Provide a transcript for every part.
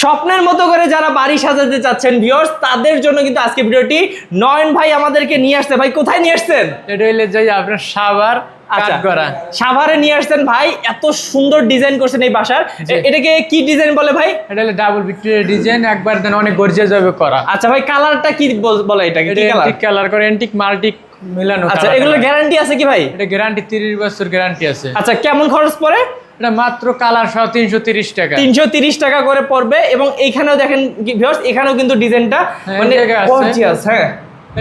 স্বপ্নের মতো করে যারা বাড়ি সাজাতে চাচ্ছেন ভিউয়ার্স, তাদের জন্য কিন্তু আজকে ভিডিওটি। নয়ন ভাই আমাদেরকে নিয়ে আসছে। ভাই কোথায় নিয়ে আসছেন? এটা হইলে যাই আপনার সাভার কাঠগড়া। সাভারে নিয়ে আসছেন ভাই, এত সুন্দর ডিজাইন করছেন এই বাসার। এটাকে কি ডিজাইন বলে ভাই? এটা হলো ডাবল ভিক্টোরিয়া ডিজাইন, একবার দেন অনেক গর্জিয়াস ভাবে করা। আচ্ছা ভাই, কালারটা কি বলে? এটাকে কি কালার? এন্টিক কালার করে, এন্টিক মাল্টিক মিলানো। আচ্ছা, এগুলো গ্যারান্টি আছে কি ভাই? এটা গ্যারান্টি 30 বছর গ্যারান্টি আছে। আচ্ছা, কেমন খরচ পড়ে? এটা মাত্র কালার সহ 330 টাকা। 330 টাকা করে পড়বে। এবং এইখানেও দেখেন ভিউয়ার্স, এখানেও কিন্তু ডিজাইনটা মানে গর্জিয়াস। হ্যাঁ,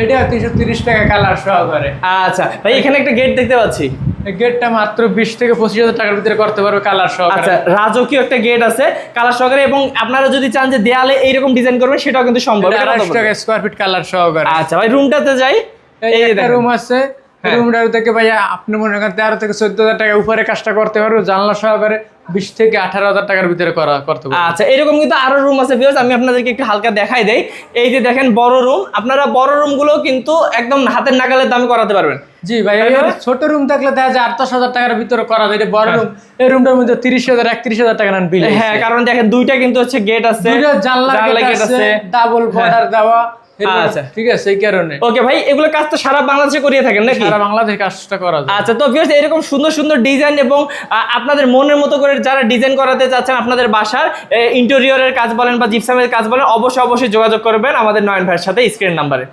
এটা 330 টাকা কালার সহ করে। আচ্ছা ভাই, এখানে একটা গেট দেখতে পাচ্ছি। এই গেটটা মাত্র 20 থেকে 25,000 টাকার ভিতরে করতে পারবে কালার সহ। আচ্ছা, রাজকীয় একটা গেট আছে কালার সহকারে। এবং আপনারা যদি চান যে দেয়ালে এইরকম ডিজাইন করবেন, সেটাও কিন্তু সম্ভব। 200 টাকা স্কয়ার ফিট কালার সহ করে। আচ্ছা ভাই, রুমটাতে যাই। এই একটা রুম আছে, রুমটার থেকে ভাই আপনি মনে করেন 13 থেকে 14,000 টাকা উপরে কাজটা করতে পারবে। জানলা সহকারে 20 থেকে 18,000 টাকার ভিতরে করতে পারবে। আচ্ছা, এরকম কিন্তু আরো রুম আছে ভিউয়ার্স, আমি আপনাদেরকে একটু হালকা দেখাই দেই। এই যে দেখেন বড় রুম, আপনারা বড় রুমগুলো কিন্তু একদম হাতের নাগালের দামে করাতে পারবেন। জি ভাই, ছোট রুম থাকলে দেখা যায় 8-10,000 টাকার ভিতরে করা যায়। বড় রুম, এই রুমটার মধ্যে 30,000-31,000 টাকা নেন বিল। হ্যাঁ, কারণ দেখেন দুইটা কিন্তু হচ্ছে গেট আছে, দুইটা জানলা গেট আছে, ডাবল বর্ডার দেওয়া। আচ্ছা ঠিক আছে, এই কারণে। ওকে ভাই, এগুলো কাজ তো সারা বাংলাদেশে করিয়ে থাকেন নাকি? সারা বাংলাদেশে কাজটা করা যায়। আচ্ছা, তো ভিউয়ার্স এরকম সুন্দর সুন্দর ডিজাইন এবং আপনাদের মনের মতো করে যারা ডিজাইন করাতে চাচ্ছেন আপনাদের বাসার ইন্টেরিয়রের কাজ বলেন বা জিপসামের কাজ বলেন, অবশ্যই যোগাযোগ করবেন আমাদের নয়ন ভাইয়ের সাথে স্ক্রিন নাম্বারে।